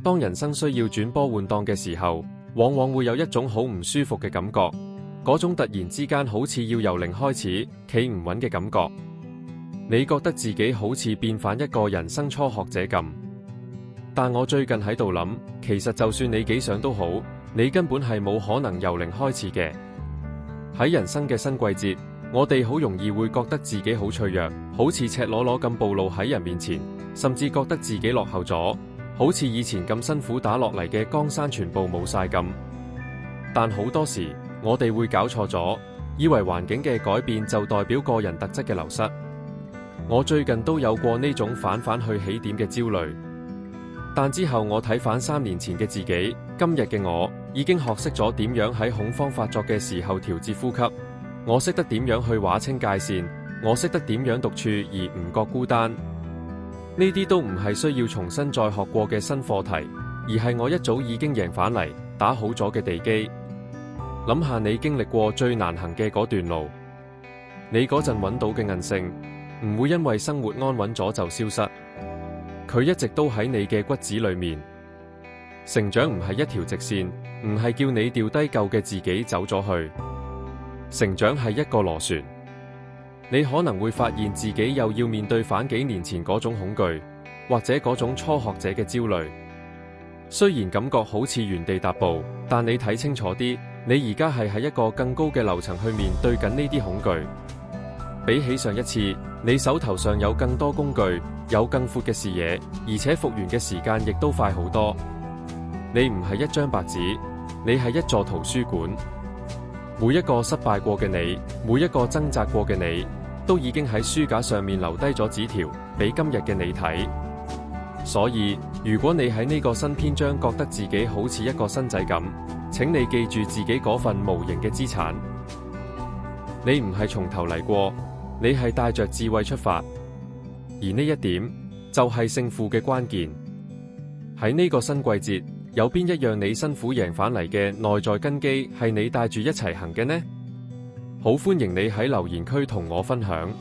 當人生需要轉波換檔嘅時候，往往會有一種好唔舒服嘅感覺，嗰種突然之間好似要由零開始，企唔穩嘅感覺。你覺得自己好似變返一個人生初學者咁。但我最近喺度諗，其實就算你幾想都好，你根本係冇可能由零開始嘅。喺人生嘅新季節，我哋好容易會覺得自己好脆弱，好似赤裸裸咁暴露喺人面前，甚至覺得自己落後咗，好似以前咁辛苦打落嚟嘅江山全部冇晒咁。但好多時，我哋會搞錯咗，以為環境嘅改變就代表個人特質嘅流失。我最近都有過呢種返去起點嘅焦慮，但之後我睇返3年前嘅自己，今日嘅我已經學識咗點樣喺恐慌發作嘅時候調節呼吸，我識得點樣去劃清界線，我識得點樣獨處而唔覺孤單。呢啲都唔係需要重新再學過嘅新課題，而係我一早已經贏返嚟，打好咗嘅地基。諗下你經歷過最難行嘅嗰段路，你嗰陣揾到嘅韌性，唔會因為生活安穩咗就消失，佢一直都喺你嘅骨子裏面。成長唔係一條直線，唔係叫你掉低舊嘅自己走咗去。成長係一個螺旋。你可能會發現自己又要面對返幾年前嗰種恐懼，或者嗰種初學者嘅焦慮。雖然感覺好似原地踏步，但你睇清楚啲，你而家係喺一個更高嘅樓層去面對緊呢啲恐懼。比起上一次，你手頭上有更多工具，有更闊嘅視野，而且復原嘅時間亦都快好多。你唔係一張白紙，你係一座圖書館。每一個失敗過嘅你，每一個掙扎過嘅你，都已經喺書架上面留低咗紙條，俾今日嘅你睇。所以，如果你喺呢個新篇章覺得自己好似一個新仔咁，請你記住自己嗰份無形嘅資產。你唔係從頭嚟過，你係帶着智慧出發，而呢一點就係勝負嘅關鍵。喺呢個新季節，有邊一樣你辛苦贏返嚟嘅內在根基係你帶住一齊行嘅呢？好歡迎你喺留言區同我分享。